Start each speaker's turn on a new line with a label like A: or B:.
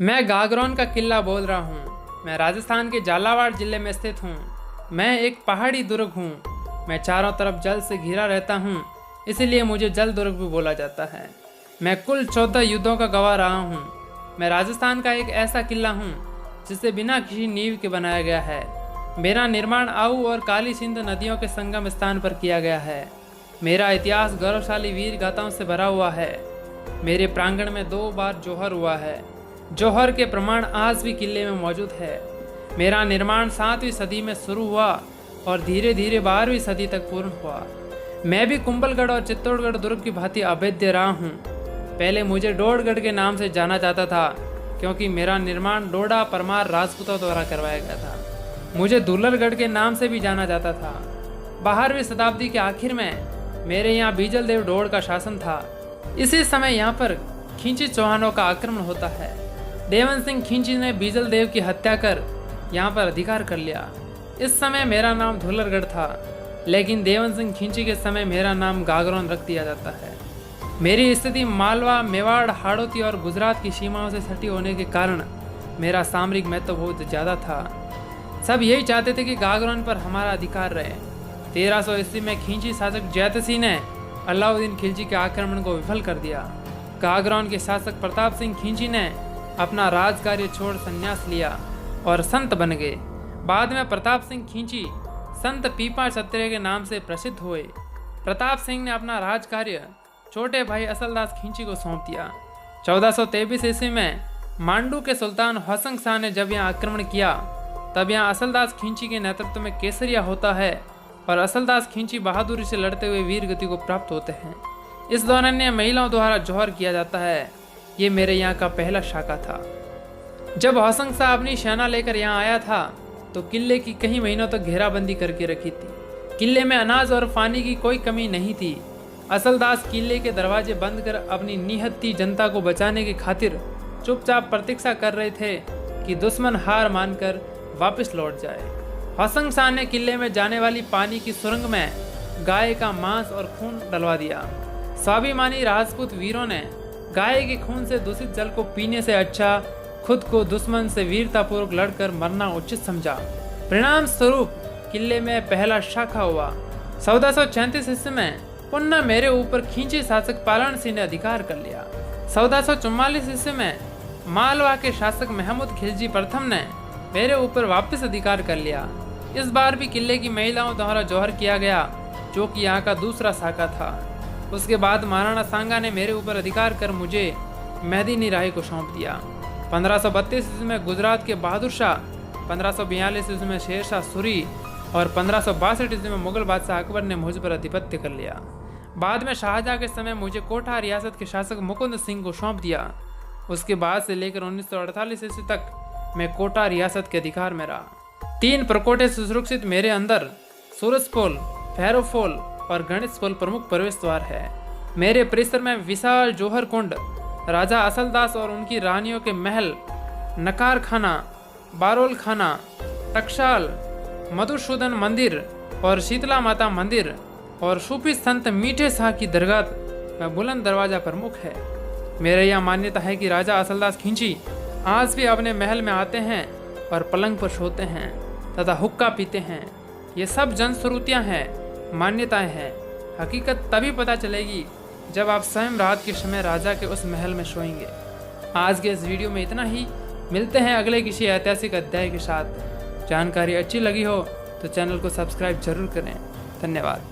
A: मैं गागरोन का किला बोल रहा हूँ। मैं राजस्थान के झालावाड़ जिले में स्थित हूँ। मैं एक पहाड़ी दुर्ग हूँ। मैं चारों तरफ जल से घिरा रहता हूँ, इसीलिए मुझे जल दुर्ग भी बोला जाता है। मैं कुल 14 युद्धों का गवाह रहा हूँ। मैं राजस्थान का एक ऐसा किला हूँ जिसे बिना किसी नींव के बनाया गया है। मेरा निर्माण आऊ और काली सिंध नदियों के संगम स्थान पर किया गया है। मेरा इतिहास गौरवशाली वीर गाथाओं से भरा हुआ है। मेरे प्रांगण में 2 बार जौहर हुआ है। जौहर के प्रमाण आज भी किले में मौजूद है। मेरा निर्माण 7वीं सदी में शुरू हुआ और धीरे धीरे 12वीं सदी तक पूर्ण हुआ। मैं भी कुंभलगढ़ और चित्तौड़गढ़ दुर्ग की भांति अभेद्य रहा हूँ। पहले मुझे डोड़गढ़ के नाम से जाना जाता था, क्योंकि मेरा निर्माण डोडा परमार राजपूतों द्वारा करवाया गया था। मुझे दुल्लरगढ़ के नाम से भी जाना जाता था। 12वीं शताब्दी के आखिर में मेरे यहाँ बीजल देव डोड़ का शासन था। इसी समय यहाँ पर खिंची चौहानों का आक्रमण होता है। देवन सिंह खिंची ने बीजल देव की हत्या कर यहाँ पर अधिकार कर लिया। इस समय मेरा नाम धुलरगढ़ था, लेकिन देवन सिंह खिंची के समय मेरा नाम गागरोन रख दिया जाता है। मेरी स्थिति मालवा, मेवाड़, हाड़ौती और गुजरात की सीमाओं से सटी होने के कारण मेरा सामरिक महत्व बहुत ज़्यादा था। सब यही चाहते थे कि गागरोन पर हमारा अधिकार रहे। 1300 ईस्वी में खिंची शासक जैतसी ने अलाउद्दीन खिलजी के आक्रमण को विफल कर दिया। गागरोन के शासक प्रताप सिंह खिंची ने अपना राजकार्य छोड़ संन्यास लिया और संत बन गए। बाद में प्रताप सिंह खिंची संत पीपा क्षत्रिय के नाम से प्रसिद्ध हुए। प्रताप सिंह ने अपना राजकार्य छोटे भाई असलदास खिंची को सौंप दिया। 1423 ईस्वी में मांडू के सुल्तान होशंग शाह ने जब यहाँ आक्रमण किया, तब यहाँ असलदास खिंची के नेतृत्व में केसरिया होता है और असलदास खिंची बहादुरी से लड़ते हुए वीर गति को प्राप्त होते हैं। इस दौरान यह महिलाओं द्वारा जौहर किया जाता है। ये मेरे यहाँ का पहला शाखा था। जब होशंग शाह अपनी सेना लेकर यहाँ आया था तो किले की कई महीनों तक घेराबंदी करके रखी थी। किले में अनाज और पानी की कोई कमी नहीं थी। असलदास किले के दरवाजे बंद कर अपनी निहत्ती जनता को बचाने की खातिर चुपचाप प्रतीक्षा कर रहे थे कि दुश्मन हार मानकर वापस लौट जाए। होशंग शाह ने किले में जाने वाली पानी की सुरंग में गाय का मांस और खून डलवा दिया। स्वाभिमानी राजपूत वीरों ने गाय के खून से दूषित जल को पीने से अच्छा खुद को दुश्मन से वीरतापूर्वक लड़कर मरना उचित समझा। परिणाम स्वरूप किले में पहला शाखा हुआ। 1434 ईस्वी में पुनः मेरे ऊपर खिंची शासक पालन सिंह ने अधिकार कर लिया। 1444 ईस्वी में मालवा के शासक महमूद खिलजी प्रथम ने मेरे ऊपर वापस अधिकार कर लिया। इस बार भी किले की महिलाओं द्वारा जौहर किया गया, जो कि यहाँ का दूसरा शाखा था। उसके बाद महाराणा सांगा ने मेरे ऊपर अधिकार कर मुझे मेहदीनी राय को सौंप दिया। 1532 ईस्वी में गुजरात के बहादुर शाह, 1542 ईस्वी में शेर शाह सूरी और 1562 ईस्वी में मुगल बादशाह अकबर ने मुझ पर आधिपत्य कर लिया। बाद में शाहजहाँ के समय मुझे कोटा रियासत के शासक मुकुंद सिंह को सौंप दिया। उसके बाद से लेकर 1948 ईस्वी तक मैं कोटा रियासत के अधिकार में रहा। 3 प्रकोटे सुरक्षित मेरे अंदर सूरजपोल, भैरवपोल और गणेश पोल प्रमुख प्रवेश द्वार है। मेरे परिसर में विशाल जौहर कुंड, राजा असलदास और उनकी रानियों के महल, नकार खाना, बारोल खाना, टकसाल, मधुसूदन मंदिर और शीतला माता मंदिर और सूफी संत मीठे शाह की दरगाह में बुलंद दरवाजा प्रमुख है। मेरे यहाँ मान्यता है कि राजा असलदास खिंची आज भी अपने महल में आते हैं और पलंग पर सोते हैं तथा हुक्का पीते हैं। ये सब जनश्रुतियाँ हैं, मान्यताएं हैं। हकीकत तभी पता चलेगी जब आप स्वयं रात के समय राजा के उस महल में सोएंगे। आज के इस वीडियो में इतना ही। मिलते हैं अगले किसी ऐतिहासिक अध्याय के साथ। जानकारी अच्छी लगी हो तो चैनल को सब्सक्राइब जरूर करें। धन्यवाद।